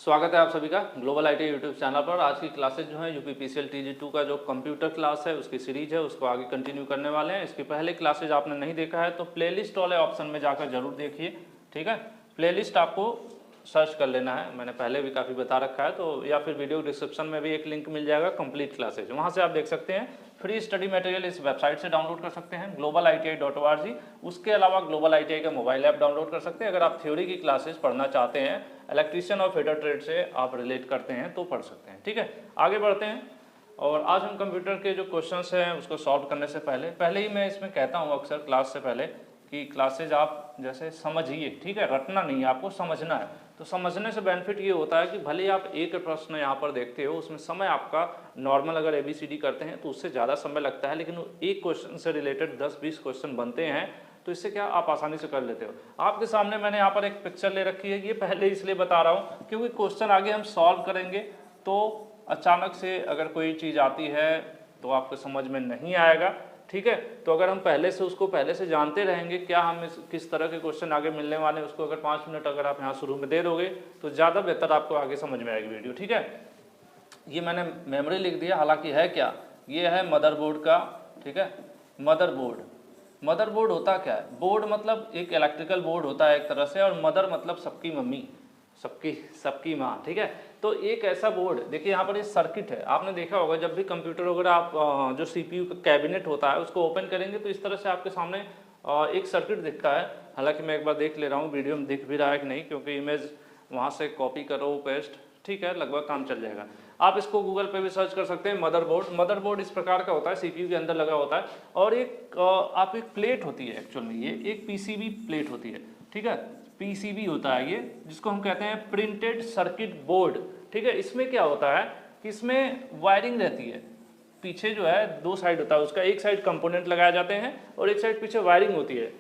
स्वागत है आप सभी का ग्लोबल आईटी यूट्यूब चैनल पर। आज की क्लासेज जो है यूपीपीसीएल TG2 का जो कंप्यूटर क्लास है उसकी सीरीज है, उसको आगे कंटिन्यू करने वाले हैं। इसकी पहले क्लासेज आपने नहीं देखा है तो प्लेलिस्ट वाले ऑप्शन में जाकर जरूर देखिए, ठीक है। प्लेलिस्ट आपको सर्च कर लेना है, मैंने पहले भी काफ़ी बता रखा है, तो या फिर वीडियो डिस्क्रिप्शन में भी एक लिंक मिल जाएगा कंप्लीट क्लासेज, वहाँ से आप देख सकते हैं। फ्री स्टडी मटेरियल इस वेबसाइट से डाउनलोड कर सकते हैं globaliti.org। उसके अलावा ग्लोबल ITI का मोबाइल ऐप डाउनलोड कर सकते हैं। अगर आप थ्योरी की क्लासेस पढ़ना चाहते हैं, इलेक्ट्रीशियन और फिटर ट्रेड से आप रिलेट करते हैं तो पढ़ सकते हैं, ठीक है। आगे बढ़ते हैं और आज हम कंप्यूटर के जो क्वेश्चंस हैं उसको सॉल्व करने से पहले ही मैं इसमें कहता हूँ अक्सर क्लास से पहले कि क्लासेज आप जैसे समझिए, ठीक है, रटना नहीं है, आपको समझना है। तो समझने से बेनिफिट ये होता है कि भले ही आप एक प्रश्न यहाँ पर देखते हो, उसमें समय आपका नॉर्मल अगर ABCD करते हैं तो उससे ज़्यादा समय लगता है, लेकिन एक क्वेश्चन से रिलेटेड 10-20 क्वेश्चन बनते हैं, तो इससे क्या आप आसानी से कर लेते हो। आपके सामने मैंने यहाँ पर एक पिक्चर ले रखी है, ये पहले इसलिए बता रहा हूँ क्योंकि क्वेश्चन आगे हम सॉल्व करेंगे तो अचानक से अगर कोई चीज़ आती है तो आपको समझ में नहीं आएगा, ठीक है। तो अगर हम पहले से उसको पहले से जानते रहेंगे क्या हम किस तरह के क्वेश्चन आगे मिलने वाले हैं, उसको अगर 5 मिनट अगर आप यहाँ शुरू में दे दोगे तो ज़्यादा बेहतर आपको आगे समझ में आएगी वीडियो, ठीक है। ये मैंने मेमोरी लिख दिया, हालांकि है क्या, ये है मदरबोर्ड का, ठीक है। मदरबोर्ड होता क्या है, बोर्ड मतलब एक इलेक्ट्रिकल बोर्ड होता है एक तरह से, और मदर मतलब सबकी मम्मी, सबकी माँ, ठीक है। तो एक ऐसा बोर्ड, देखिए यहाँ पर ये सर्किट है, आपने देखा होगा जब भी कंप्यूटर वगैरह आप जो CPU का कैबिनेट होता है उसको ओपन करेंगे तो इस तरह से आपके सामने एक सर्किट दिखता है। हालांकि मैं एक बार देख ले रहा हूँ वीडियो में दिख भी रहा है कि नहीं, क्योंकि इमेज वहाँ से कॉपी करो पेस्ट, ठीक है, लगभग काम चल जाएगा। आप इसको गूगल पे भी सर्च कर सकते हैं। मदरबोर्ड इस प्रकार का होता है, CPU के अंदर लगा होता है, और एक आप एक प्लेट होती है, एक्चुअल में ये एक PCB प्लेट होती है, ठीक है। PCB होता है ये, जिसको हम कहते हैं प्रिंटेड सर्किट बोर्ड, ठीक है। इसमें क्या होता है कि इसमें वायरिंग रहती है, पीछे जो है 2 साइड होता है उसका, एक साइड कंपोनेंट लगाए जाते हैं और एक साइड पीछे वायरिंग होती है,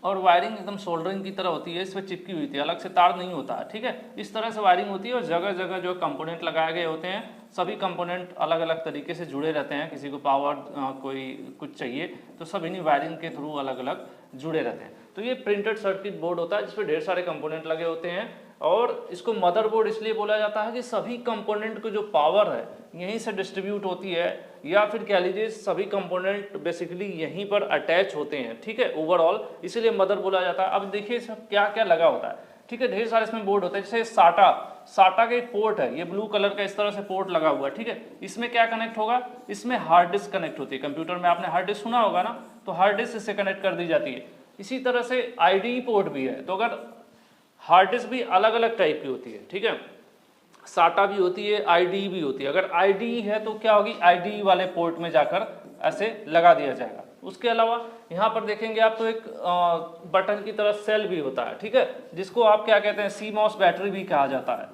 और वायरिंग एकदम सोल्डरिंग की तरह होती है, इसमें चिपकी हुई थी, अलग से तार नहीं होता है, ठीक है। इस तरह से वायरिंग होती है और जगह जगह जो कंपोनेंट लगाए गए होते हैं, सभी कंपोनेंट अलग अलग तरीके से जुड़े रहते हैं। किसी को पावर कोई कुछ चाहिए तो सब इन्हीं वायरिंग के थ्रू अलग अलग जुड़े रहते हैं। तो ये प्रिंटेड सर्किट बोर्ड होता है जिसपे ढेर सारे कंपोनेंट लगे होते हैं, और इसको मदरबोर्ड इसलिए बोला जाता है कि सभी कंपोनेंट को जो पावर है यहीं से डिस्ट्रीब्यूट होती है, या फिर कह लीजिए सभी कंपोनेंट बेसिकली यहीं पर अटैच होते हैं, ठीक है, ओवरऑल, इसीलिए मदर बोला जाता है। अब देखिए सब क्या क्या लगा होता है, ठीक है, ढेर सारे इसमें बोर्ड होते हैं। जैसे साटा का एक पोर्ट है, ये ब्लू कलर का इस तरह से पोर्ट लगा हुआ है, ठीक है। इसमें क्या कनेक्ट होगा, इसमें हार्ड डिस्क कनेक्ट होती है। कंप्यूटर में आपने हार्ड डिस्क सुना होगा ना, तो हार्ड डिस्क इससे कनेक्ट कर दी जाती है। इसी तरह से IDE पोर्ट भी है, तो अगर हार्ड डिस्क भी अलग अलग टाइप की होती है, ठीक है, साटा भी होती है, IDE भी होती है। अगर IDE है तो क्या होगी, IDE वाले पोर्ट में जाकर ऐसे लगा दिया जाएगा। उसके अलावा यहाँ पर देखेंगे आप तो एक बटन की तरह सेल भी होता है, ठीक है, जिसको आप क्या कहते हैं, CMOS बैटरी भी कहा जाता है,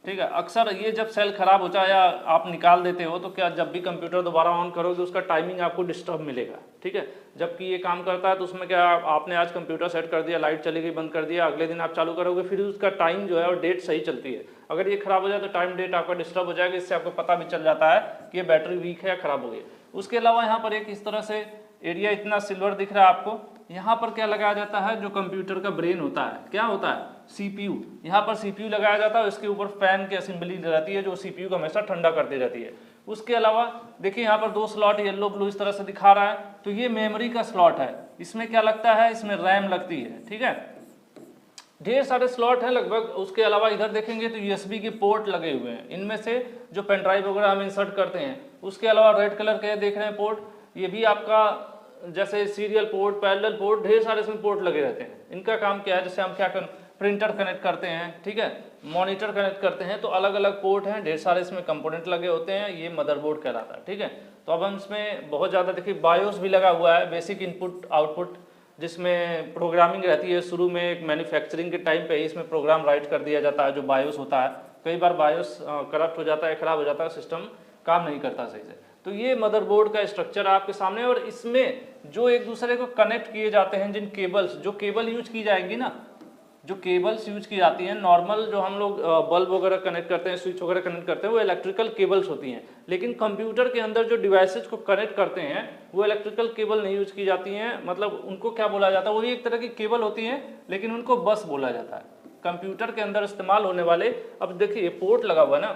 ठीक है। अक्सर ये जब सेल खराब हो जाए या आप निकाल देते हो तो क्या जब भी कंप्यूटर दोबारा ऑन करोगे उसका टाइमिंग आपको डिस्टर्ब मिलेगा, ठीक है। जबकि ये काम करता है तो उसमें क्या, आपने आज कंप्यूटर सेट कर दिया, लाइट चली गई, बंद कर दिया, अगले दिन आप चालू करोगे, फिर उसका टाइम जो है और डेट सही चलती है। अगर ये खराब हो जाए तो टाइम डेट आपका डिस्टर्ब हो जाएगा, इससे आपको पता भी चल जाता है कि ये बैटरी वीक है या खराब हो गई। उसके अलावा यहाँ पर एक इस तरह से एरिया इतना सिल्वर दिख रहा है आपको, यहाँ पर क्या लगाया जाता है, जो कंप्यूटर का ब्रेन होता है, क्या होता है, CPU। यहाँ पर CPU लगाया जाता है, इसके ऊपर फैन की असेंबली रहती है जो CPU को हमेशा ठंडा करती रहती है। उसके अलावा देखिए यहाँ पर 2 स्लॉट येलो ब्लू इस तरह से दिखा रहा है, तो ये मेमोरी का स्लॉट है। इसमें क्या लगता है, इसमें रैम लगती है, ठीक है। ढेर सारे स्लॉट हैं लगभग। उसके अलावा इधर देखेंगे तो USB के पोर्ट लगे हुए हैं, इनमें से जो पेन ड्राइव वगैरह हम इंसर्ट करते हैं। उसके अलावा रेड कलर के देख रहे हैं पोर्ट, ये भी आपका जैसे सीरियल पोर्ट, पैरेलल पोर्ट, ढेर सारे इसमें पोर्ट लगे रहते हैं। इनका काम क्या है, जैसे हम क्या प्रिंटर कनेक्ट करते हैं, ठीक है, मॉनिटर कनेक्ट करते हैं, तो अलग अलग पोर्ट हैं, ढेर सारे इसमें कंपोनेंट लगे होते हैं, ये मदरबोर्ड कहलाता है, ठीक है। तो अब हम इसमें बहुत ज़्यादा देखिए बायोस भी लगा हुआ है, बेसिक इनपुट आउटपुट, जिसमें प्रोग्रामिंग रहती है। शुरू में एक मैन्युफैक्चरिंग के टाइम पे ही इसमें प्रोग्राम राइट कर दिया जाता है, जो बायोस होता है। कई बार बायोस करप्ट हो जाता है, खराब हो जाता है, सिस्टम काम नहीं करता सही से। तो ये मदरबोर्ड का स्ट्रक्चर आपके सामने, और इसमें जो एक दूसरे को कनेक्ट किए जाते हैं, जिन केबल्स, जो केबल यूज की जाएगी ना, जो केबल्स यूज की जाती हैं, नॉर्मल जो हम लोग बल्ब वगैरह कनेक्ट करते हैं, स्विच वगैरह कनेक्ट करते हैं, वो इलेक्ट्रिकल केबल्स होती हैं। लेकिन कंप्यूटर के अंदर जो डिवाइसेज को कनेक्ट करते हैं वो इलेक्ट्रिकल केबल नहीं यूज की जाती हैं। मतलब उनको क्या बोला जाता है, वो भी एक तरह की केबल होती हैं, लेकिन उनको बस बोला जाता है। कंप्यूटर के अंदर इस्तेमाल होने वाले, अब देखिए पोर्ट लगा हुआ है ना,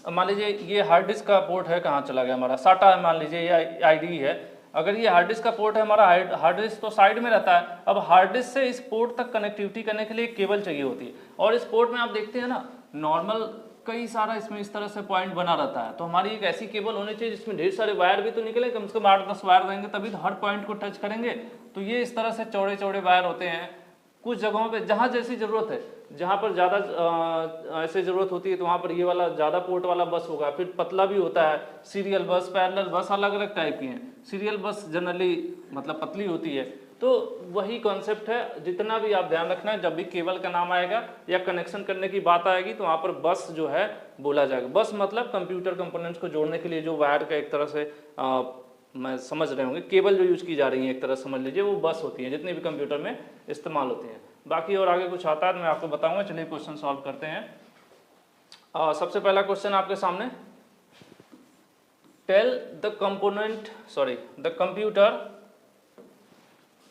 अब मान लीजिए ये हार्ड डिस्क का पोर्ट है, कहाँ चला गया हमारा, साटा है मान लीजिए, ये आईडी है, अगर ये हार्ड डिस्क का पोर्ट है हमारा, हार्ड डिस्क तो साइड में रहता है, अब हार्ड डिस्क से इस पोर्ट तक कनेक्टिविटी करने के लिए एक केबल चाहिए होती है, और इस पोर्ट में आप देखते हैं ना नॉर्मल कई सारा इसमें इस तरह से पॉइंट बना रहता है, तो हमारी एक ऐसी केबल होनी चाहिए जिसमें ढेर सारे वायर भी तो निकले, कम से कम 8-10 वायर रहेंगे तभी तो हर पॉइंट को टच करेंगे। तो ये इस तरह से चौड़े चौड़े वायर होते हैं, कुछ जगहों पे जहाँ जैसी ज़रूरत है, जहाँ पर ज़्यादा ऐसे ज़रूरत होती है तो वहाँ पर ये वाला ज़्यादा पोर्ट वाला बस होगा, फिर पतला भी होता है, सीरियल बस, पैरेलल बस अलग अलग टाइप की हैं, सीरियल बस जनरली मतलब पतली होती है। तो वही कॉन्सेप्ट है, जितना भी आप ध्यान रखना है, जब भी केबल का नाम आएगा या कनेक्शन करने की बात आएगी तो वहाँ पर बस जो है बोला जाएगा। बस मतलब कंप्यूटर कंपोनेंट्स को जोड़ने के लिए जो वायर का एक तरह से मैं समझ रहे होंगे, केबल जो यूज की जा रही है एक तरह समझ लीजिए, वो बस होती है जितनी भी कंप्यूटर में इस्तेमाल होती हैं। बाकी और आगे कुछ आता है तो मैं आपको बताऊंगा। चलिए क्वेश्चन सॉल्व करते हैं। सबसे पहला क्वेश्चन आपके सामने, tell the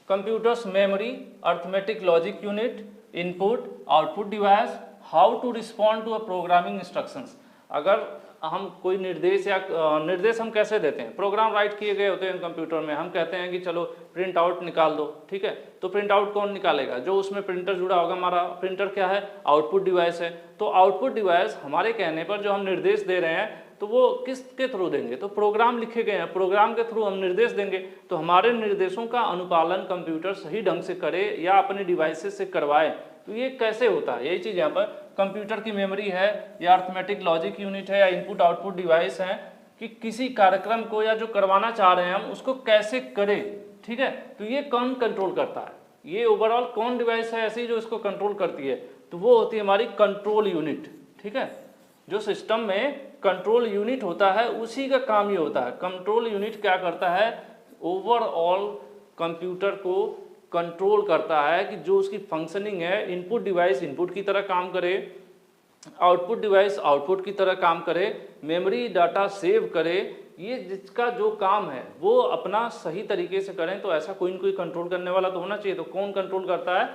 computer's memory, arithmetic logic unit, input output device, how to respond to a programming instructions. अगर हम कोई निर्देश हम कैसे देते हैं, प्रोग्राम राइट किए गए होते हैं कंप्यूटर में, हम कहते हैं कि चलो प्रिंट आउट निकाल दो, ठीक है, तो प्रिंट आउट कौन निकालेगा, जो उसमें प्रिंटर जुड़ा होगा, हमारा प्रिंटर क्या है, आउटपुट डिवाइस है। तो आउटपुट डिवाइस हमारे कहने पर जो हम निर्देश दे रहे हैं तो वो किसके थ्रू देंगे, तो प्रोग्राम लिखे गए हैं, प्रोग्राम के थ्रू हम निर्देश देंगे, तो हमारे निर्देशों का अनुपालन कंप्यूटर सही ढंग से करे या अपने डिवाइसेस से करवाए, तो ये कैसे होता है, यही चीज़ यहाँ पर कंप्यूटर की मेमोरी है या अर्थमेटिक लॉजिक यूनिट है या इनपुट आउटपुट डिवाइस है, कि किसी कार्यक्रम को या जो करवाना चाह रहे हैं हम उसको कैसे करें, ठीक है, तो ये कौन कंट्रोल करता है, ये ओवरऑल कौन डिवाइस है ऐसी जो इसको कंट्रोल करती है, तो वो होती है हमारी कंट्रोल यूनिट, ठीक है। जो सिस्टम में कंट्रोल यूनिट होता है उसी का काम ये होता है। कंट्रोल यूनिट क्या करता है, ओवरऑल कंप्यूटर को कंट्रोल करता है कि जो उसकी फंक्शनिंग है, इनपुट डिवाइस इनपुट की तरह काम करे, आउटपुट डिवाइस आउटपुट की तरह काम करे, मेमोरी डाटा सेव करे, ये जिसका जो काम है वो अपना सही तरीके से करें। तो ऐसा कोई न कोई कंट्रोल करने वाला तो होना चाहिए, तो कौन कंट्रोल करता है,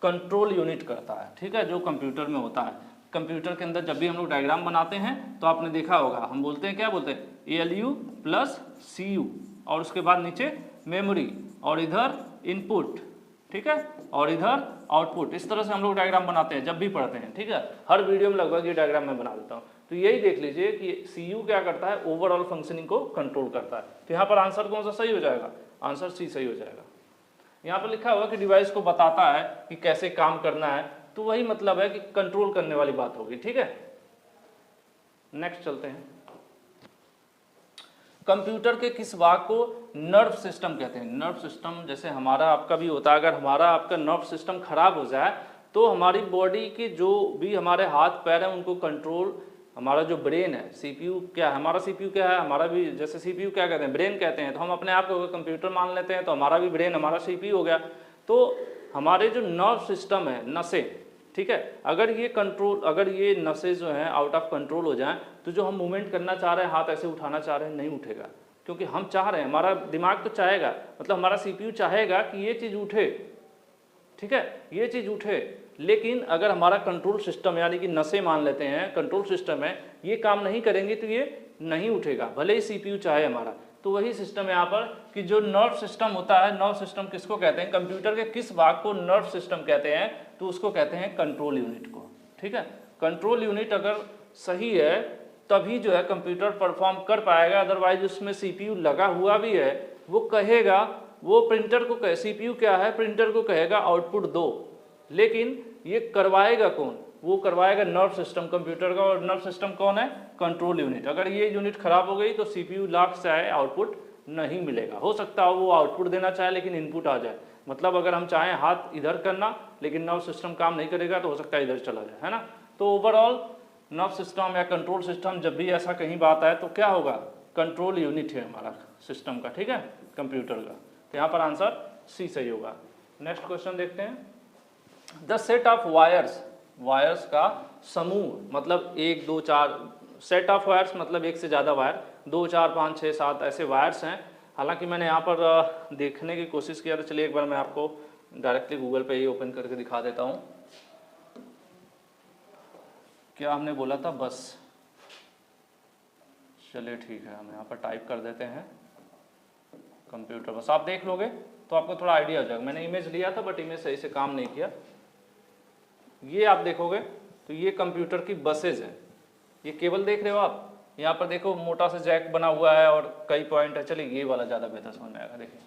कंट्रोल यूनिट करता है, ठीक है, जो कंप्यूटर में होता है। कंप्यूटर के अंदर जब भी हम लोग डायग्राम बनाते हैं तो आपने देखा होगा, हम बोलते हैं क्या बोलते हैं, ALU प्लस CU, और उसके बाद नीचे मेमोरी और इधर इनपुट, ठीक है, और इधर आउटपुट। इस तरह से हम लोग डायग्राम बनाते हैं जब भी पढ़ते हैं, ठीक है, हर वीडियो में लगभग ये डायग्राम मैं बना देता हूँ। तो यही देख लीजिए कि CU क्या करता है, ओवरऑल फंक्शनिंग को कंट्रोल करता है। तो यहाँ पर आंसर कौन सा सही हो जाएगा, आंसर C सही हो जाएगा। यहाँ पर लिखा हुआ कि डिवाइस को बताता है कि कैसे काम करना है, तो वही मतलब है कि कंट्रोल करने वाली बात होगी, ठीक है। नेक्स्ट चलते हैं, कंप्यूटर के किस भाग को नर्व सिस्टम कहते हैं। नर्व सिस्टम जैसे हमारा आपका भी होता है, अगर हमारा आपका नर्व सिस्टम खराब हो जाए तो हमारी बॉडी के जो भी हमारे हाथ पैर हैं उनको कंट्रोल, हमारा जो ब्रेन है, CPU क्या है, हमारा CPU क्या है, हमारा भी जैसे CPU क्या कहते हैं, ब्रेन कहते हैं, तो हम अपने आप को कंप्यूटर मान लेते हैं, तो हमारा भी ब्रेन हमारा CPU हो गया। तो हमारे जो नर्व सिस्टम है, नसें, ठीक है, अगर ये नसें जो हैं आउट ऑफ कंट्रोल हो जाएं तो जो हम मूवमेंट करना चाह रहे हैं, हाथ ऐसे उठाना चाह रहे हैं, नहीं उठेगा, क्योंकि हम चाह रहे हैं, हमारा दिमाग तो चाहेगा, मतलब हमारा CPU चाहेगा कि ये चीज़ उठे, ठीक है, ये चीज़ उठे, लेकिन अगर हमारा कंट्रोल सिस्टम यानी कि नसें मान लेते हैं कंट्रोल सिस्टम है, ये काम नहीं करेंगे तो ये नहीं उठेगा, भले ही CPU चाहे हमारा। तो वही सिस्टम है यहाँ पर कि जो नर्व सिस्टम होता है, नर्व सिस्टम किसको कहते हैं, कंप्यूटर के किस भाग को नर्व सिस्टम कहते हैं, तो उसको कहते हैं कंट्रोल यूनिट को, ठीक है। कंट्रोल यूनिट अगर सही है तभी जो है कंप्यूटर परफॉर्म कर पाएगा, अदरवाइज उसमें CPU लगा हुआ भी है, वो कहेगा, वो प्रिंटर को कहे, CPU क्या है, प्रिंटर को कहेगा आउटपुट दो, लेकिन ये करवाएगा कौन, वो करवाएगा नर्व सिस्टम कंप्यूटर का, और नर्व सिस्टम कौन है, कंट्रोल यूनिट। अगर ये यूनिट खराब हो गई तो CPU लाख चाहे आउटपुट नहीं मिलेगा, हो सकता है वो आउटपुट देना चाहे लेकिन इनपुट आ जाए, मतलब अगर हम चाहें हाथ इधर करना लेकिन नर्व सिस्टम काम नहीं करेगा तो हो सकता है इधर चला जाए, है ना। तो ओवरऑल नर्व सिस्टम या कंट्रोल सिस्टम जब भी ऐसा कहीं बात आए तो क्या होगा, कंट्रोल यूनिट है हमारा सिस्टम का, ठीक है, कंप्यूटर का। तो यहाँ पर आंसर C सही होगा। नेक्स्ट क्वेश्चन देखते हैं, द सेट ऑफ वायर्स का समूह, मतलब 1 2 4 सेट ऑफ वायर्स मतलब एक से ज़्यादा वायर, 2 4 5 6 7 ऐसे वायर्स हैं। हालांकि मैंने यहाँ पर देखने की कोशिश किया, तो चलिए एक बार मैं आपको डायरेक्टली गूगल पे ही ओपन करके दिखा देता हूँ। क्या हमने बोला था? बस। चलिए ठीक है, हम यहाँ पर टाइप कर देते हैं कंप्यूटर बस। आप देख लोगे तो आपको थोड़ा आइडिया हो जाएगा। मैंने इमेज लिया था बट इमेज सही से काम नहीं किया। ये आप देखोगे तो ये कंप्यूटर की बसेज है। ये केबल देख रहे हो आप, यहाँ पर देखो मोटा सा जैक बना हुआ है और कई पॉइंट है। चलिए ये वाला ज़्यादा बेहतर समझ में आएगा। देखिए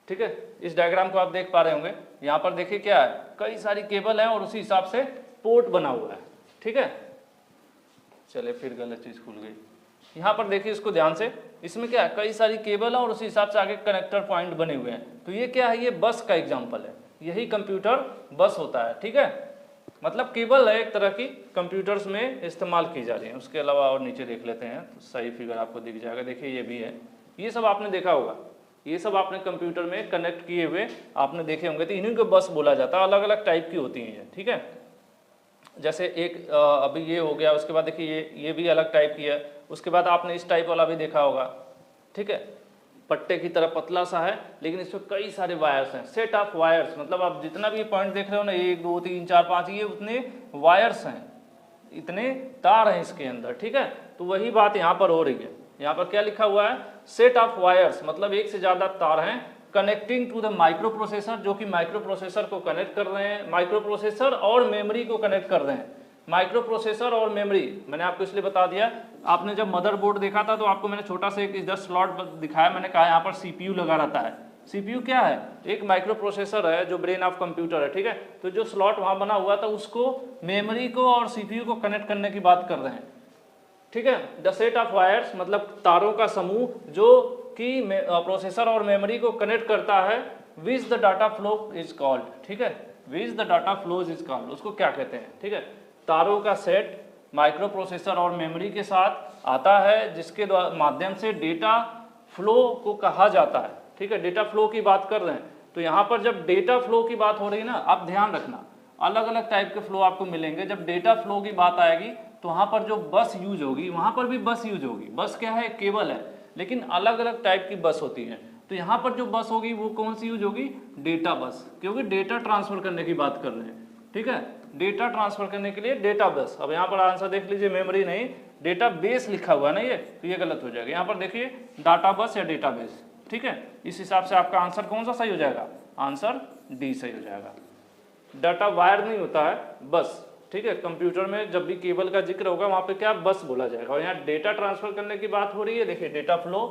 ठीक है, इस डायग्राम को आप देख पा रहे होंगे। यहाँ पर देखिए क्या है, कई सारी केबल है और उसी हिसाब से पोर्ट बना हुआ है। ठीक है, चलिए फिर गलत चीज़ खुल गई। यहाँ पर देखिए इसको ध्यान से, इसमें क्या है, कई सारी केबल है और उसी हिसाब से आगे कनेक्टर पॉइंट बने हुए हैं। तो ये क्या है, ये बस का एग्जाम्पल है। यही कंप्यूटर बस होता है। ठीक है, मतलब केबल है एक तरह की, कंप्यूटर्स में इस्तेमाल की जा रही है। उसके अलावा और नीचे देख लेते हैं तो सही फिगर आपको दिख जाएगा। देखिए ये भी है, ये सब आपने देखा होगा, ये सब आपने कंप्यूटर में कनेक्ट किए हुए आपने देखे होंगे। तो इन्हीं को बस बोला जाता है। अलग अलग टाइप की होती हैं ये। ठीक है, जैसे एक अभी ये हो गया, उसके बाद देखिए ये भी अलग टाइप की है। उसके बाद आपने इस टाइप वाला भी देखा होगा। ठीक है, पट्टे की तरह पतला सा है लेकिन इसमें कई सारे वायर्स हैं, सेट ऑफ वायर्स। मतलब आप जितना भी पॉइंट देख रहे हो ना, 1 2 3 4 5, ये उतने वायर्स हैं, इतने तार हैं इसके अंदर। ठीक है, तो वही बात यहाँ पर हो रही है। यहाँ पर क्या लिखा हुआ है, सेट ऑफ वायर्स, मतलब एक से ज़्यादा तार हैं connecting to the microprocessor, जो कि माइक्रो प्रोसेसर को कनेक्ट कर रहे हैं, माइक्रो प्रोसेसर और मेमोरी को कनेक्ट कर रहे हैं। माइक्रो प्रोसेसर और मेमोरी मैंने आपको इसलिए बता दिया, आपने जब मदरबोर्ड देखा था तो आपको मैंने छोटा सा एक इधर स्लॉट दिखाया, मैंने कहा यहाँ पर सीपीयू लगा रहता है। सीपीयू क्या है, एक माइक्रो प्रोसेसर है जो ब्रेन ऑफ कंप्यूटर है। ठीक है, तो जो स्लॉट वहाँ बना हुआ था उसको मेमोरी को और सीपीयू को कनेक्ट करने की बात कर रहे हैं। ठीक है, द सेट ऑफ वायर्स मतलब तारों का समूह जो कि प्रोसेसर और मेमोरी को कनेक्ट करता है, which the data flow is called. ठीक है, which the data flow is called, उसको क्या कहते हैं। ठीक है, तारों का सेट माइक्रो प्रोसेसर और मेमोरी के साथ आता है जिसके माध्यम से डेटा फ्लो को कहा जाता है। ठीक है, डेटा फ्लो की बात कर रहे हैं। तो यहाँ पर जब डेटा फ्लो की बात हो रही है ना, आप ध्यान रखना, अलग अलग टाइप के फ्लो आपको मिलेंगे। जब डेटा फ्लो की बात आएगी तो वहाँ पर जो बस यूज होगी, वहाँ पर भी बस यूज होगी। बस क्या है, केबल है, लेकिन अलग अलग टाइप की बस होती है। तो यहाँ पर जो बस होगी वो कौन सी यूज होगी, डेटा बस, क्योंकि डेटा ट्रांसफर करने की बात कर रहे हैं। ठीक है, डेटा ट्रांसफर करने के लिए डेटा बस। अब यहाँ पर आंसर देख लीजिए, मेमोरी नहीं डेटा बेस लिखा हुआ है ना, ये तो ये गलत हो जाएगा। यहाँ पर देखिए डाटा बस या डेटा बेस। ठीक है, इस हिसाब से आपका आंसर कौन सा सही हो जाएगा, आंसर डी सही हो जाएगा। डाटा वायर नहीं होता है, बस। ठीक है, कंप्यूटर में जब भी केबल का जिक्र होगा वहाँ पे क्या बस बोला जाएगा। और यहाँ डेटा ट्रांसफर करने की बात हो रही है, देखिए डेटा फ्लो।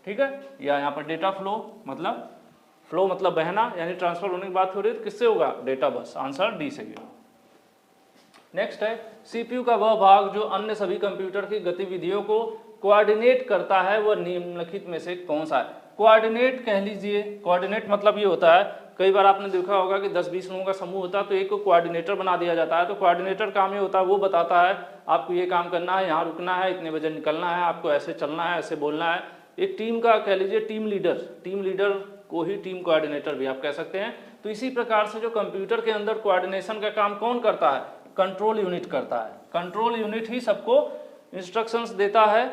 ठीक है, या यहाँ पर डेटा फ्लो मतलब बहना, यानी ट्रांसफर होने की बात हो रही है तो किससे होगा, डेटा बस। आंसर डी सही है। नेक्स्ट है, सीपीयू का वह भाग जो अन्य सभी कंप्यूटर की गतिविधियों को कोऑर्डिनेट करता है, वह निम्नलिखित में से कौन सा है। कोऑर्डिनेट कह लीजिए, कोऑर्डिनेट मतलब ये होता है, कई बार आपने देखा होगा कि 10-20 लोगों का समूह होता है तो एक को कोऑर्डिनेटर बना दिया जाता है। तो कोऑर्डिनेटर काम ये होता है, वो बताता है आपको ये काम करना है, यहाँ रुकना है, इतने बजे निकलना है, आपको ऐसे चलना है, ऐसे बोलना है। एक टीम का कह लीजिए टीम लीडर को ही टीम कोऑर्डिनेटर भी आप कह सकते हैं। तो इसी प्रकार से जो कंप्यूटर के अंदर कोऑर्डिनेशन का काम कौन करता है, कंट्रोल यूनिट करता है। कंट्रोल यूनिट ही सबको इंस्ट्रक्शंस देता है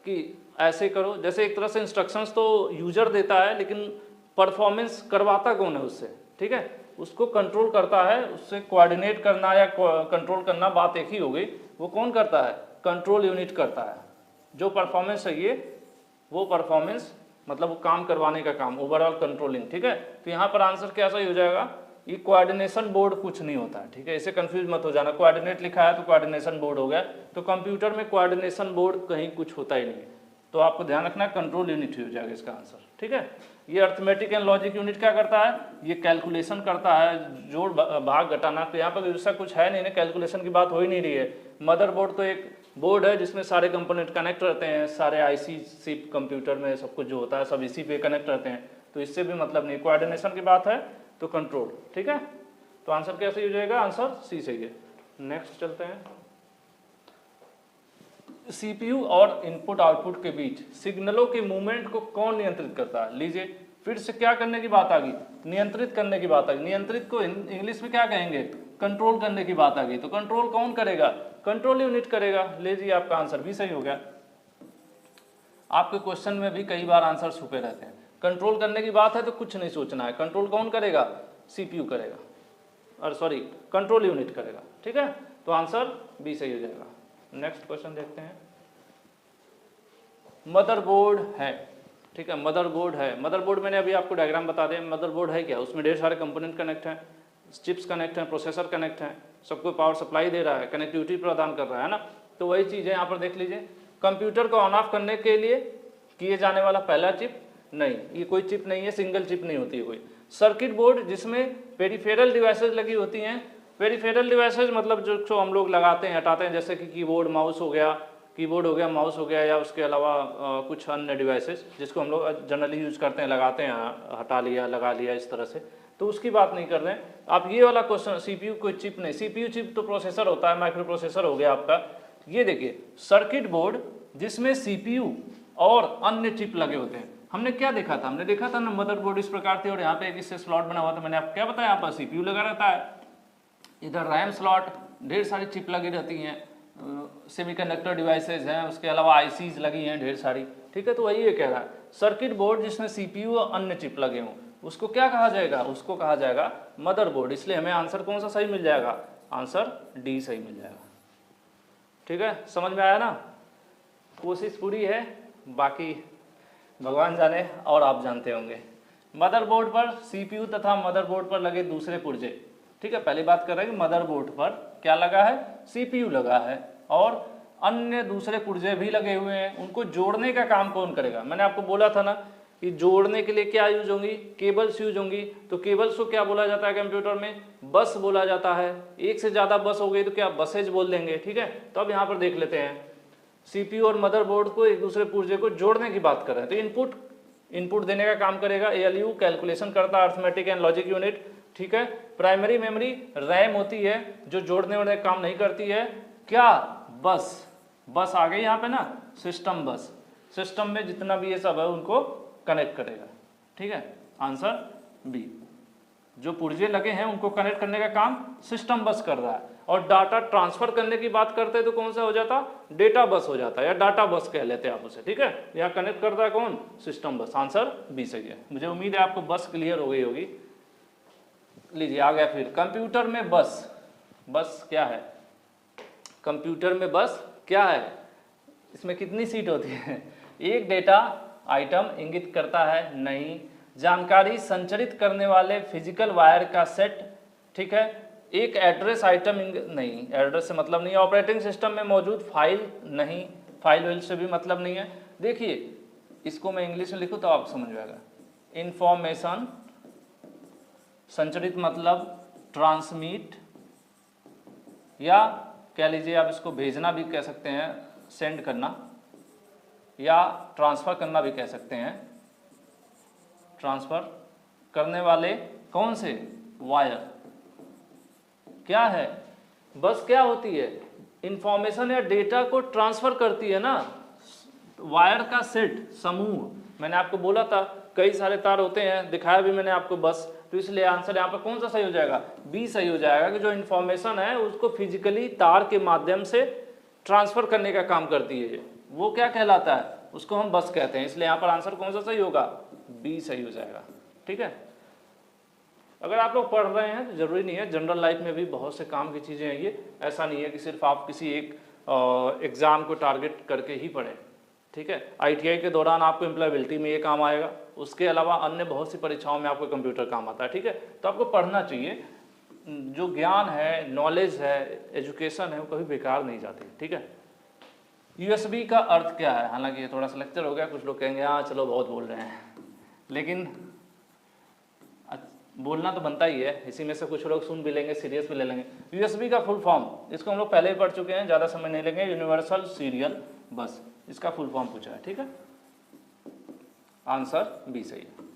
कि ऐसे करो। जैसे एक तरह से इंस्ट्रक्शंस तो यूजर देता है, लेकिन परफॉर्मेंस करवाता कौन है उससे। ठीक है, उसको कंट्रोल करता है, उससे कोऑर्डिनेट करना या कंट्रोल करना बात एक ही हो गई। वो कौन करता है, कंट्रोल यूनिट करता है। जो परफॉर्मेंस चाहिए वो परफॉर्मेंस मतलब वो काम करवाने का काम, ओवरऑल कंट्रोलिंग। ठीक है, तो यहाँ पर आंसर क्या सही हो जाएगा, ये कोऑर्डिनेशन बोर्ड कुछ नहीं होता है। ठीक है, इसे कंफ्यूज मत हो जाना, कोऑर्डिनेट लिखा है तो कोऑर्डिनेशन बोर्ड हो गया। तो कंप्यूटर में कोऑर्डिनेशन बोर्ड कहीं कुछ होता ही नहीं है। तो आपको ध्यान रखना कंट्रोल यूनिट ही हो जाएगा इसका आंसर। ठीक है, ये अर्थमेटिक एंड लॉजिक यूनिट क्या करता है, ये कैलकुलेशन करता है, जोड़ भाग घटाना। तो यहाँ पर ऐसा कुछ है नहीं ना, कैलकुलेशन की बात हो ही नहीं रही है। मदरबोर्ड तो एक बोर्ड है जिसमें सारे कंपोनेंट कनेक्ट रहते हैं, सारे आईसी चिप कंप्यूटर में सब कुछ जो होता है सब इसी पे कनेक्ट रहते हैं। तो इससे भी मतलब नहीं, कोऑर्डिनेशन की बात है तो कंट्रोल। ठीक है, तो आंसर क्या सही हो जाएगा, आंसर सी सही है। नेक्स्ट चलते हैं, सीपीयू और इनपुट आउटपुट के बीच सिग्नलों के मूवमेंट को कौन नियंत्रित करता है। लीजिए फिर से क्या करने की बात आ गई, नियंत्रित करने की बात आ गई। नियंत्रित को इंग्लिश में क्या कहेंगे, कंट्रोल करने की बात आ गई। तो कंट्रोल कौन करेगा, कंट्रोल यूनिट करेगा। लीजिए आपका आंसर भी सही हो गया। आपके क्वेश्चन में भी कई बार आंसर छुपे रहते हैं। कंट्रोल करने की बात है तो कुछ नहीं सोचना है, कंट्रोल कौन करेगा, सीपीयू करेगा, और सॉरी कंट्रोल यूनिट करेगा। ठीक है, तो आंसर बी सही हो जाएगा। नेक्स्ट क्वेश्चन देखते हैं। मदरबोर्ड है, ठीक है, मदरबोर्ड है। मदरबोर्ड मैंने अभी आपको डायग्राम बता दें, मदरबोर्ड है क्या, उसमें ढेर सारे कंपोनेंट कनेक्ट हैं, चिप्स कनेक्ट हैं, प्रोसेसर कनेक्ट हैं, सबको पावर सप्लाई दे रहा है, कनेक्टिविटी प्रदान कर रहा है ना। तो वही चीज़ है यहाँ पर देख लीजिए। कंप्यूटर को ऑन ऑफ करने के लिए किए जाने वाला पहला चिप, नहीं ये कोई चिप नहीं है, सिंगल चिप नहीं होती है कोई। सर्किट बोर्ड जिसमें पेरिफेरल डिवाइसेज लगी होती हैं। पेरिफेरल डिवाइसेज मतलब जो हम लोग लगाते हैं हटाते हैं, जैसे कि कीबोर्ड माउस हो गया, कीबोर्ड हो गया, माउस हो गया, या उसके अलावा कुछ अन्य डिवाइसेस जिसको हम लोग जनरली यूज करते हैं, लगाते हैं, हटा लिया लगा लिया इस तरह से, तो उसकी बात नहीं कर रहे हैं आप। ये वाला क्वेश्चन सीपीयू कोई चिप नहीं, सीपीयू चिप तो प्रोसेसर होता है, माइक्रो प्रोसेसर हो गया आपका। ये देखिए सर्किट बोर्ड जिसमें सीपीयू और अन्य चिप लगे होते हैं। हमने क्या देखा था, हमने देखा था ना मदरबोर्ड इस प्रकार थे और यहाँ पे एक इससे स्लॉट बना हुआ था। मैंने आपको क्या बताया, यहाँ पर सीपीयू लगा रहता है, इधर रैम स्लॉट, ढेर सारी चिप लगी रहती हैं, सेमीकंडक्टर डिवाइसेज हैं, उसके अलावा आईसीज लगी हैं ढेर सारी, ठीक है। तो वही ये कह रहा है सर्किट बोर्ड जिसमें सीपीयू और अन्य चिप लगे हों उसको क्या कहा जाएगा, उसको कहा जाएगा मदरबोर्ड। इसलिए हमें आंसर कौन सा सही मिल जाएगा, आंसर डी सही मिल जाएगा। ठीक है, समझ में आया ना। कोशिश पूरी है, बाकी भगवान जाने और आप जानते होंगे। मदरबोर्ड पर सीपीयू तथा मदरबोर्ड पर लगे दूसरे पुर्जे, ठीक है। पहली बात कर रहे हैं कि मदरबोर्ड पर क्या लगा है, सीपीयू लगा है और अन्य दूसरे पुर्जे भी लगे हुए हैं। उनको जोड़ने का काम कौन करेगा। मैंने आपको बोला था ना कि जोड़ने के लिए क्या यूज होंगी, केबल्स यूज होंगी। तो केबल्स को क्या बोला जाता है कंप्यूटर में, बस बोला जाता है। एक से ज़्यादा बस हो गई तो क्या बसेज बोल देंगे, ठीक है। तो अब यहाँ पर देख लेते हैं, सीपीयू और मदरबोर्ड को एक दूसरे पुर्जे को जोड़ने की बात कर रहे हैं। तो इनपुट देने का काम करेगा एएलयू, कैलकुलेशन करता है अर्थमेटिक एंड लॉजिक यूनिट, ठीक है। प्राइमरी मेमोरी रैम होती है जो जोड़ने वाले काम नहीं करती है। क्या, बस आ गई यहाँ पे ना, सिस्टम बस, सिस्टम में जितना भी ये सब है उनको कनेक्ट करेगा, ठीक है। आंसर बी, जो पुर्जे लगे हैं उनको कनेक्ट करने का काम सिस्टम बस कर रहा है। और डाटा ट्रांसफर करने की बात करते हैं तो कौन सा हो जाता, डेटा बस हो जाता है, या डाटा बस कह लेते हैं आप उसे, ठीक है। यहाँ कनेक्ट करता है कौन, सिस्टम बस। आंसर बी सही है। मुझे उम्मीद है आपको बस क्लियर हो गई होगी। लीजिए आ गया फिर, कंप्यूटर में बस क्या है, कंप्यूटर में बस क्या है, इसमें कितनी सीट होती है, एक डेटा आइटम इंगित करता है, नहीं। जानकारी संचरित करने वाले फिजिकल वायर का सेट, ठीक है। एक एड्रेस आइटम नहीं, एड्रेस से मतलब नहीं है। ऑपरेटिंग सिस्टम में मौजूद फाइल, नहीं, फाइल से भी मतलब नहीं है। देखिए इसको मैं इंग्लिश में लिखूँ तो आप समझ जाएगा। इंफॉर्मेशन संचरित मतलब ट्रांसमिट, या कह लीजिए आप इसको भेजना भी कह सकते हैं, सेंड करना, या ट्रांसफ़र करना भी कह सकते हैं। ट्रांसफ़र करने वाले कौन से, वायर। क्या है, बस क्या होती है, इंफॉर्मेशन या डेटा को ट्रांसफ़र करती है ना। वायर का सेट, समूह। मैंने आपको बोला था कई सारे तार होते हैं, दिखाया भी मैंने आपको बस। तो इसलिए आंसर यहाँ पर कौन सा सही हो जाएगा, बी सही हो जाएगा कि जो इन्फॉर्मेशन है उसको फिजिकली तार के माध्यम से ट्रांसफ़र करने का काम करती है, वो क्या कहलाता है, उसको हम बस कहते हैं। इसलिए यहाँ पर आंसर कौन सा सही होगा, बी सही हो जाएगा, ठीक है। अगर आप लोग पढ़ रहे हैं तो जरूरी नहीं है, जनरल लाइफ में भी बहुत से काम की चीज़ें हैं ये, ऐसा नहीं है कि सिर्फ आप किसी एक एग्ज़ाम को टारगेट करके ही पढ़ें, ठीक है। आईटीआई के दौरान आपको एम्प्लॉयबिलिटी में ये काम आएगा, उसके अलावा अन्य बहुत सी परीक्षाओं में आपको कंप्यूटर काम आता है, ठीक है। तो आपको पढ़ना चाहिए, जो ज्ञान है, नॉलेज है, एजुकेशन है, वो कभी बेकार नहीं जाती, ठीक है। यूएसबी का अर्थ क्या है, हालांकि ये थोड़ा सा लेक्चर हो गया, कुछ लोग कहेंगे हाँ चलो बहुत बोल रहे हैं, लेकिन बोलना तो बनता ही है। इसी में से कुछ लोग सुन भी लेंगे, सीरियस भी ले लेंगे। यूएसबी का फुल फॉर्म, इसको हम लोग पहले ही पढ़ चुके हैं, ज़्यादा समय नहीं लेंगे। यूनिवर्सल सीरियल बस, इसका फुल फॉर्म पूछा है, ठीक है। आंसर बी सही है।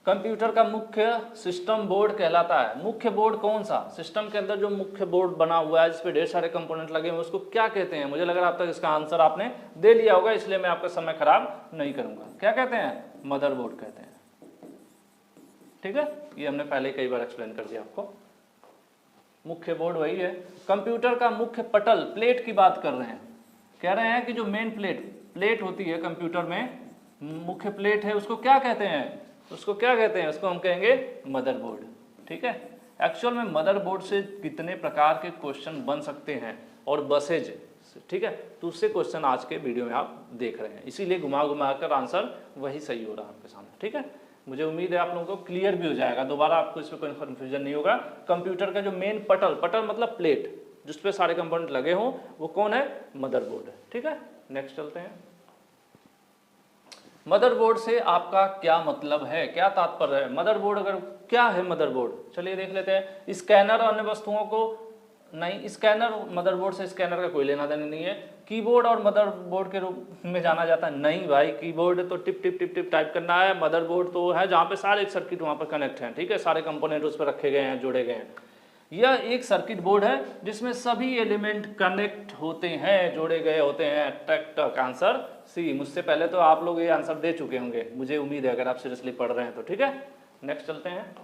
कंप्यूटर का मुख्य सिस्टम बोर्ड कहलाता है। मुख्य बोर्ड कौन सा, सिस्टम के अंदर जो मुख्य बोर्ड बना हुआ है जिसपे ढेर सारे कंपोनेंट लगे हुए, उसको क्या कहते हैं। मुझे लग रहा है अब तक इसका आंसर आपने दे लिया होगा, इसलिए मैं आपका समय खराब नहीं करूंगा। क्या कहते हैं, मदरबोर्ड कहते हैं, ठीक है। ये हमने पहले कई बार एक्सप्लेन कर दिया आपको। मुख्य बोर्ड वही है। कंप्यूटर का मुख्य पटल, प्लेट की बात कर रहे हैं, कह रहे हैं कि जो मेन प्लेट होती है कंप्यूटर में, मुख्य प्लेट है, उसको क्या कहते हैं, उसको क्या कहते हैं, उसको हम कहेंगे मदरबोर्ड, ठीक है। एक्चुअल में मदरबोर्ड से कितने प्रकार के क्वेश्चन बन सकते हैं और बसेज, ठीक है, तो उससे क्वेश्चन आज के वीडियो में आप देख रहे हैं, इसीलिए घुमा घुमा कर आंसर वही सही हो रहा है आपके सामने, ठीक है। मुझे उम्मीद है आप लोगों को क्लियर भी हो जाएगा, दोबारा आपको इसमें कोई कन्फ्यूजन नहीं होगा। कंप्यूटर का जो मेन पटल, पटल मतलब प्लेट जिस पे सारे कंपोनेंट लगे हों, वो कौन है? मदरबोर्ड है, ठीक है। नेक्स्ट चलते हैं। मदरबोर्ड से आपका क्या मतलब है, क्या तात्पर्य है? मदरबोर्ड अगर क्या है मदरबोर्ड, चलिए देख लेते हैं। स्कैनर और अन्य वस्तुओं को नहीं, स्कैनर मदरबोर्ड से स्कैनर का कोई लेना देना नहीं है। कीबोर्ड और मदरबोर्ड के रूप में जाना जाता है, नहीं भाई, कीबोर्ड तो tip tip tip tip type करना है, मदरबोर्ड तो है जहाँ पे सारे सर्किट वहाँ पर कनेक्ट हैं, ठीक है, सारे कंपोनेंट उस पर रखे गए हैं, जोड़े गए हैं। यह एक सर्किट बोर्ड है जिसमें सभी एलिमेंट कनेक्ट होते हैं, जोड़े गए होते हैं। टक टक, आंसर सी। मुझसे पहले तो आप लोग ये आंसर दे चुके होंगे, मुझे उम्मीद है, अगर आप सीरियसली पढ़ रहे हैं तो, ठीक है। नेक्स्ट चलते हैं,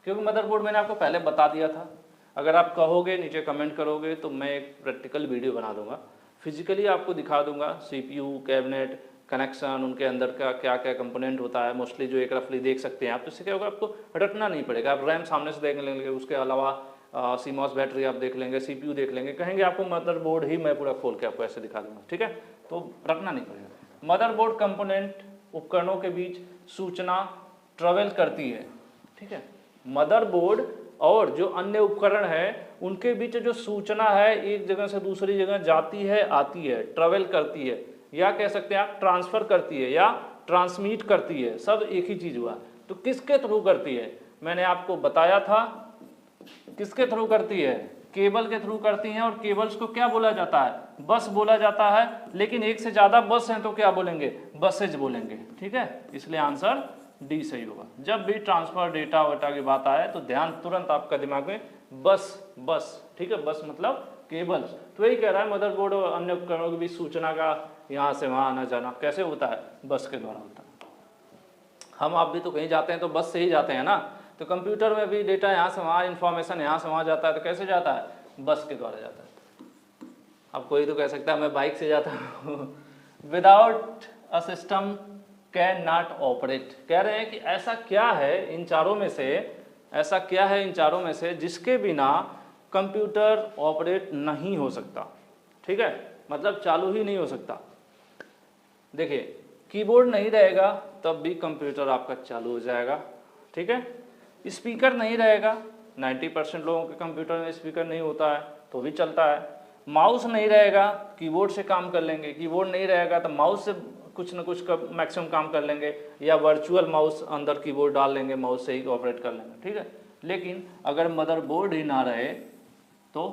क्योंकि मदरबोर्ड मैंने आपको पहले बता दिया था। अगर आप कहोगे, नीचे कमेंट करोगे, तो मैं एक प्रैक्टिकल वीडियो बना दूंगा, फिजिकली आपको दिखा दूंगा सीपीयू, कैबिनेट, कनेक्शन, उनके अंदर का क्या क्या कंपोनेंट होता है, मोस्टली जो एक रफली देख सकते हैं आप। तो इससे क्या होगा, आपको रटना नहीं पड़ेगा, आप रैम सामने से देख लेंगे, उसके अलावा सीमॉस बैटरी आप देख लेंगे, सीपीयू देख लेंगे, कहेंगे आपको मदरबोर्ड ही मैं पूरा खोल के आपको ऐसे दिखा दूंगा, ठीक है। तो रटना नहीं पड़ेगा। मदरबोर्ड कंपोनेंट उपकरणों के बीच सूचना ट्रेवल करती है, ठीक है। मदरबोर्ड और जो अन्य उपकरण है उनके बीच जो सूचना है, एक जगह से दूसरी जगह जाती है, आती है, ट्रेवल करती है, या कह सकते हैं आप ट्रांसफर करती है या ट्रांसमिट करती है, सब एक ही चीज हुआ। तो किसके थ्रू करती है? मैंने आपको बताया था, किसके थ्रू करती है? केबल के थ्रू करती हैं। और केबल्स को क्या बोला जाता है? बस बोला जाता है। लेकिन एक से ज्यादा बस हैं तो क्या बोलेंगे? बसेज बोलेंगे, ठीक है। इसलिए आंसर डी सही होगा। जब भी ट्रांसफर डेटा वेटा की बात आए तो ध्यान तुरंत आपका दिमाग में बस, बस, ठीक है, बस मतलब केबल्स। तो यही कह रहा है, मदरबोर्ड और अन्य उपकरणों के बीच सूचना का यहाँ से वहाँ आना जाना कैसे होता है? बस के द्वारा होता है। हम आप भी तो कहीं जाते हैं तो बस से ही जाते हैं ना। तो कंप्यूटर में भी डेटा यहाँ से वहाँ, इन्फॉर्मेशन यहाँ से वहाँ जाता है, तो कैसे जाता है? बस के द्वारा जाता है। अब कोई तो कह सकता है मैं बाइक से जाता हूँ। Without a system can not operate. कह रहे हैं कि ऐसा क्या है इन चारों में से, ऐसा क्या है इन चारों में से जिसके बिना कंप्यूटर ऑपरेट नहीं हो सकता, ठीक है, मतलब चालू ही नहीं हो सकता। देखिए, कीबोर्ड नहीं रहेगा तब भी कंप्यूटर आपका चालू हो जाएगा, ठीक है। स्पीकर नहीं रहेगा, 90% लोगों के कंप्यूटर में स्पीकर नहीं होता है तो भी चलता है। माउस नहीं रहेगा, कीबोर्ड से काम कर लेंगे। कीबोर्ड नहीं रहेगा तो माउस से कुछ न कुछ मैक्सिमम काम कर लेंगे, या वर्चुअल माउस अंदर कीबोर्ड डाल लेंगे, माउस से ही ऑपरेट कर लेंगे, ठीक है। लेकिन अगर मदरबोर्ड ही ना रहे तो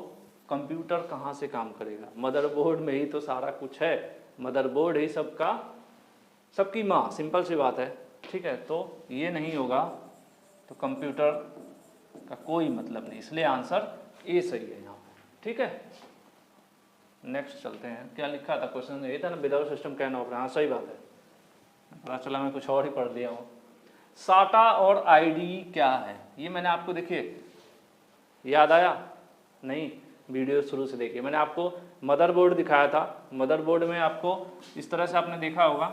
कंप्यूटर कहाँ से काम करेगा? मदरबोर्ड में ही तो सारा कुछ है, मदरबोर्ड ही सबका, सबकी माँ, सिंपल सी बात है, ठीक है। तो ये नहीं होगा तो कंप्यूटर का कोई मतलब नहीं, इसलिए आंसर ए सही है यहाँ पे, ठीक है। नेक्स्ट चलते हैं। क्या लिखा था क्वेश्चन? ये था ना, विदाउट सिस्टम कैन ऑपरेट। हाँ सही बात है, पता चला मैं कुछ और ही पढ़ दिया हूँ। साटा और आईडी क्या है? ये मैंने आपको, देखिए, याद आया नहीं? वीडियो शुरू से देखिए, मैंने आपको मदरबोर्ड दिखाया था। मदरबोर्ड में आपको इस तरह से आपने देखा होगा,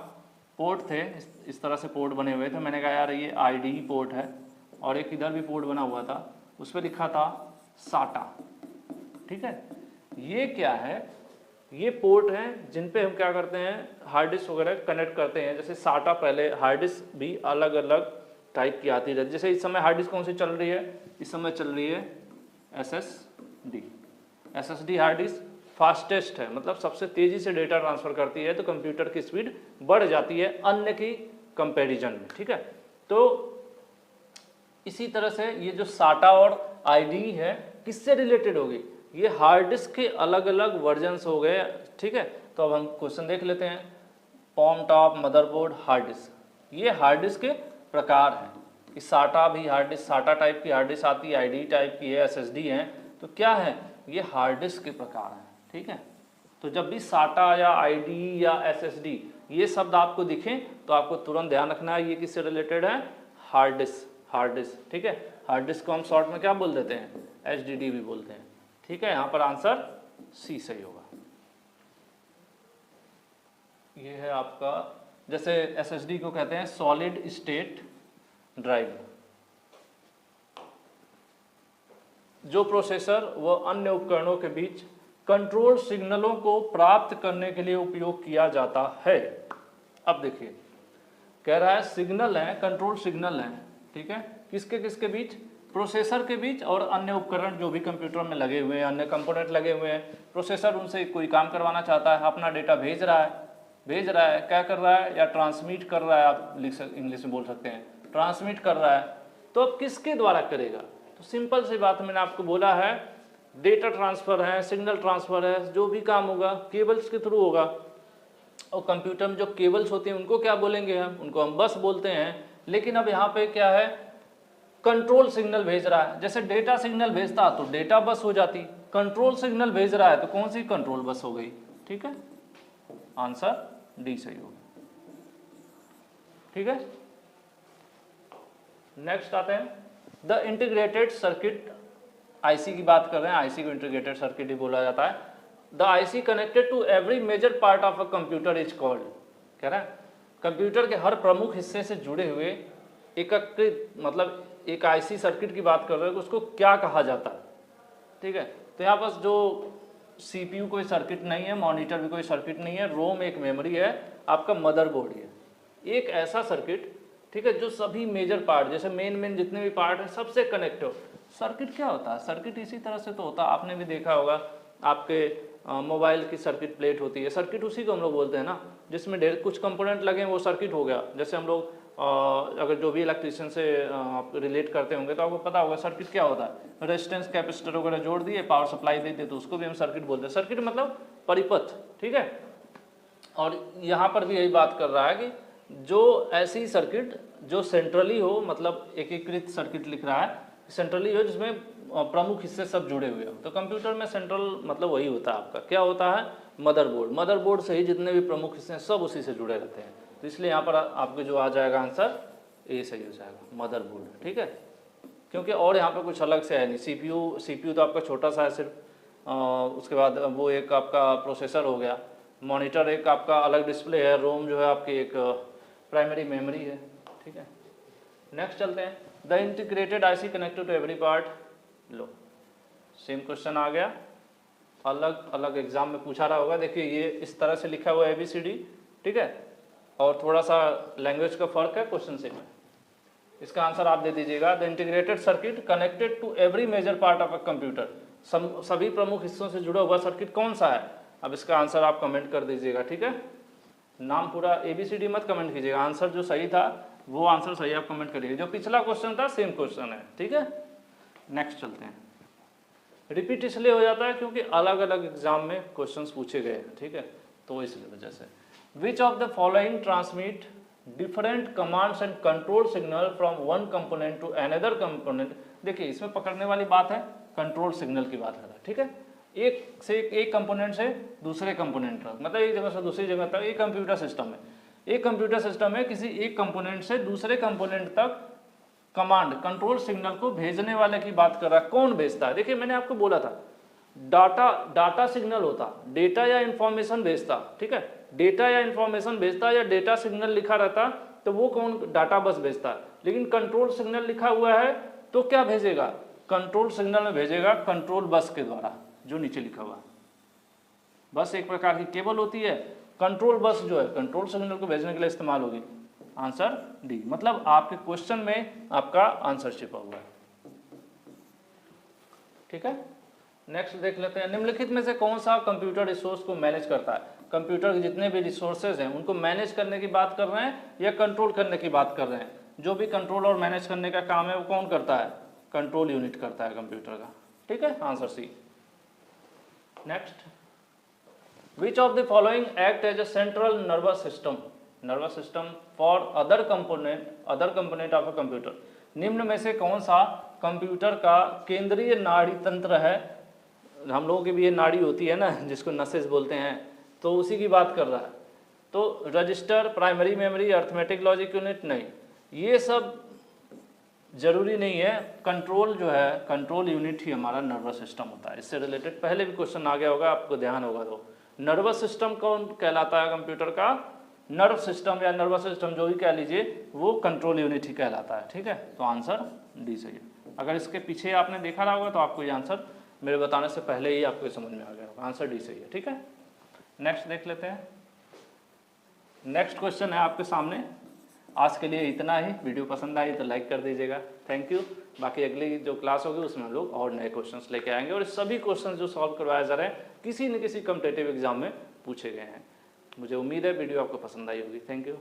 पोर्ट थे, इस तरह से पोर्ट बने हुए थे। मैंने कहा यार ये आईडी पोर्ट है, और एक इधर भी पोर्ट बना हुआ था, उस पर लिखा था साटा, ठीक है। ये क्या है? ये पोर्ट हैं जिन पे हम क्या करते हैं, हार्ड डिस्क वगैरह कनेक्ट करते हैं। जैसे साटा, पहले हार्ड डिस्क भी अलग अलग टाइप की आती रहती है। जैसे इस समय हार्ड डिस्क कौन सी चल रही है? इस समय चल रही है SSD। SSD hard disk fastest है, मतलब सबसे तेजी से डेटा ट्रांसफर करती है, तो कंप्यूटर की स्पीड बढ़ जाती है अन्य की कंपैरिजन में, ठीक है। तो इसी तरह से ये जो साटा और आईडी है किससे रिलेटेड होगी? ये हार्ड डिस्क के अलग अलग वर्जन्स हो गए, ठीक है। तो अब हम क्वेश्चन देख लेते हैं। पॉम टॉप, मदरबोर्ड, हार्ड डिस्क, ये हार्ड डिस्क के प्रकार हैं। इस साटा भी हार्ड डिस्क, साटा टाइप की हार्ड डिस्क आती है, आईडी टाइप की है, SSD है। तो क्या है? ये हार्ड डिस्क के प्रकार हैं, ठीक है। तो जब भी साटा या आईडी या SSD ये शब्द आपको दिखें तो आपको तुरंत ध्यान रखना है ये किससे रिलेटेड है? हार्ड डिस्क, हार्ड डिस्क, ठीक है। हार्ड डिस्क को हम शॉर्ट में क्या बोल देते हैं? HDD भी बोलते हैं, ठीक है। यहाँ पर आंसर सी सही होगा। ये है आपका, जैसे SSD को कहते हैं सॉलिड स्टेट ड्राइव, जो प्रोसेसर व अन्य उपकरणों के बीच कंट्रोल सिग्नलों को प्राप्त करने के लिए उपयोग किया जाता है। अब देखिए कह रहा है सिग्नल है, कंट्रोल सिग्नल है, ठीक है, किसके किसके बीच, प्रोसेसर के बीच और अन्य उपकरण जो भी कंप्यूटर में लगे हुए हैं, अन्य कंपोनेंट लगे हुए हैं। प्रोसेसर उनसे कोई काम करवाना चाहता है, अपना डेटा भेज रहा है, क्या कर रहा है, या ट्रांसमिट कर रहा है, आप इंग्लिश में बोल सकते हैं, ट्रांसमिट कर रहा है। तो अब किसके द्वारा करेगा, तो सिंपल सी बात मैंने आपको बोला है, डेटा ट्रांसफर है, सिग्नल ट्रांसफर है, जो भी काम होगा केबल्स के थ्रू होगा। और कंप्यूटर में जो केबल्स होती हैं उनको क्या बोलेंगे हम, उनको हम बस बोलते हैं। लेकिन अब यहाँ पे क्या है, कंट्रोल सिग्नल भेज रहा है, जैसे डेटा सिग्नल भेजता तो डेटा बस हो जाती, कंट्रोल सिग्नल भेज रहा है तो कौन सी, कंट्रोल बस हो गई। ठीक है, आंसर डी सही होगा। ठीक है, नेक्स्ट आते हैं द इंटीग्रेटेड सर्किट। आईसी की बात कर रहे हैं, आईसी को इंटीग्रेटेड सर्किट ही बोला जाता है। The IC connected to every major part of a computer is called, कह रहा है कंप्यूटर के हर प्रमुख हिस्से से जुड़े हुए एकीकृत, मतलब एक आईसी सर्किट की बात कर रहे हैं, उसको क्या कहा जाता है। ठीक है, तो यहाँ पास जो सीपीयू कोई सर्किट नहीं है, मॉनिटर भी कोई सर्किट नहीं है, रोम एक मेमोरी है, आपका मदरबोर्ड है, एक ऐसा सर्किट, ठीक है, जो सभी मेजर पार्ट, जैसे मेन जितने भी पार्ट हैं सबसे कनेक्ट हो। सर्किट क्या होता है, सर्किट इसी तरह से तो होता है, आपने भी देखा होगा, आपके मोबाइल की सर्किट प्लेट होती है, सर्किट उसी को हम लोग बोलते हैं ना, जिसमें ढेर कुछ कंपोनेंट लगे हैं, वो सर्किट हो गया। जैसे हम लोग अगर जो भी इलेक्ट्रिशियन से आप रिलेट करते होंगे तो आपको पता होगा सर्किट क्या होता है, रेजिस्टेंस कैपेसिटर वगैरह जोड़ दिए, पावर सप्लाई दे दिए, तो उसको भी हम सर्किट बोलते हैं। सर्किट मतलब परिपथ, ठीक है। और यहाँ पर भी यही बात कर रहा है कि जो ऐसी सर्किट जो सेंट्रली हो, मतलब एकीकृत सर्किट लिख रहा है, सेंट्रली हो जिसमें प्रमुख हिस्से सब जुड़े हुए हो। तो कंप्यूटर में सेंट्रल मतलब वही होता है आपका, क्या होता है, मदरबोर्ड। मदरबोर्ड से ही जितने भी प्रमुख हिस्से हैं सब उसी से जुड़े रहते हैं। तो इसलिए यहाँ पर आपके जो आ जाएगा आंसर ए सही हो जाएगा, मदरबोर्ड। ठीक है, क्योंकि और यहाँ पर कुछ अलग से है नहीं। सीपीयू तो आपका छोटा सा है सिर्फ, उसके बाद वो एक आपका प्रोसेसर हो गया, मॉनिटर एक आपका अलग डिस्प्ले है, रोम जो है आपकी एक प्राइमरी मेमोरी है। ठीक है, नेक्स्ट चलते हैं, the integrated IC connected to every part. लो सेम क्वेश्चन आ गया, अलग अलग एग्जाम में पूछा रहा होगा। देखिए ये इस तरह से लिखा हुआ है ABCD, ठीक है, और थोड़ा सा लैंग्वेज का फर्क है, क्वेश्चन सेम है। इसका आंसर आप दे दीजिएगा, the integrated circuit connected to every major part of a computer. सभी प्रमुख हिस्सों से जुड़ा हुआ सर्किट कौन सा है। अब इसका आंसर आप कमेंट कर दीजिएगा। ठीक है, नाम पूरा ABCD मत कमेंट कीजिएगा, आंसर जो सही था वो आंसर सही आप कमेंट करिए, जो पिछला क्वेश्चन था सेम क्वेश्चन है। ठीक है, नेक्स्ट चलते हैं। रिपीट इसलिए हो जाता है क्योंकि अलग अलग एग्जाम में क्वेश्चंस पूछे गए हैं। ठीक है, तो इसलिए वजह से which of the following transmit different commands and control signal from one component to another component. देखिए इसमें पकड़ने वाली बात है, कंट्रोल सिग्नल की बात कर रहा है। ठीक है, एक कंपोनेंट से दूसरे कंपोनेंट तक, मतलब एक जगह से दूसरी जगह तक। एक कंप्यूटर सिस्टम है, एक कंप्यूटर सिस्टम है, किसी एक कंपोनेंट से दूसरे कंपोनेंट तक कमांड, कंट्रोल सिग्नल को भेजने वाले की बात कर रहा है। कौन भेजता है, देखिए मैंने आपको बोला था डाटा सिग्नल होता, डेटा या इंफॉर्मेशन भेजता। ठीक है, डेटा या इंफॉर्मेशन भेजता या डेटा सिग्नल लिखा रहता तो वो कौन, डाटा बस भेजता है। लेकिन कंट्रोल सिग्नल लिखा हुआ है तो क्या भेजेगा, कंट्रोल सिग्नल में भेजेगा कंट्रोल बस के द्वारा, जो नीचे लिखा हुआ। बस एक प्रकार की केबल होती है, कंट्रोल बस जो है कंट्रोल सिग्नल को भेजने के लिए इस्तेमाल होगी। आंसर डी, मतलब आपके क्वेश्चन में आपका आंसर छिपा हुआ है। ठीक है, नेक्स्ट देख लेते हैं, निम्नलिखित में से कौन सा कंप्यूटर रिसोर्स को मैनेज करता है। कंप्यूटर के जितने भी रिसोर्सेज हैं उनको मैनेज करने की बात कर रहे हैं या कंट्रोल करने की बात कर रहे हैं। जो भी कंट्रोल और मैनेज करने का काम है वो कौन करता है, कंट्रोल यूनिट करता है कंप्यूटर का। ठीक है, answer C. Next, which of the following act as a central nervous system for other component of a computer. निम्न में से कौन सा कंप्यूटर का केंद्रीय नाड़ी तंत्र है। हम लोगों की भी ये नाड़ी होती है ना, जिसको नसेस बोलते हैं, तो उसी की बात कर रहा है। तो register, primary memory, arithmetic logic unit, नहीं, ये सब जरूरी नहीं है। कंट्रोल जो है, कंट्रोल यूनिट ही हमारा नर्वस सिस्टम होता है। इससे रिलेटेड पहले भी क्वेश्चन आ गया होगा, आपको ध्यान होगा। तो नर्वस सिस्टम कौन कहलाता है कंप्यूटर का, नर्व सिस्टम या नर्वस सिस्टम जो भी कह लीजिए, वो कंट्रोल यूनिट ही कहलाता है। ठीक है, तो आंसर डी सही है। अगर इसके पीछे आपने देखा रहा होगा तो आपको ये आंसर मेरे बताने से पहले ही आपको समझ में आ गया होगा। आंसर डी सही है। ठीक है, नेक्स्ट देख लेते हैं। नेक्स्ट क्वेश्चन है आपके सामने। आज के लिए इतना ही। वीडियो पसंद आई तो लाइक कर दीजिएगा। Thank you. बाकी अगली जो क्लास होगी उसमें हम लोग और नए क्वेश्चंस लेके आएंगे और सभी क्वेश्चंस जो सॉल्व करवाए जा रहे हैं किसी न किसी कॉम्पिटिटिव एग्जाम में पूछे गए हैं। मुझे उम्मीद है वीडियो आपको पसंद आई होगी। Thank you.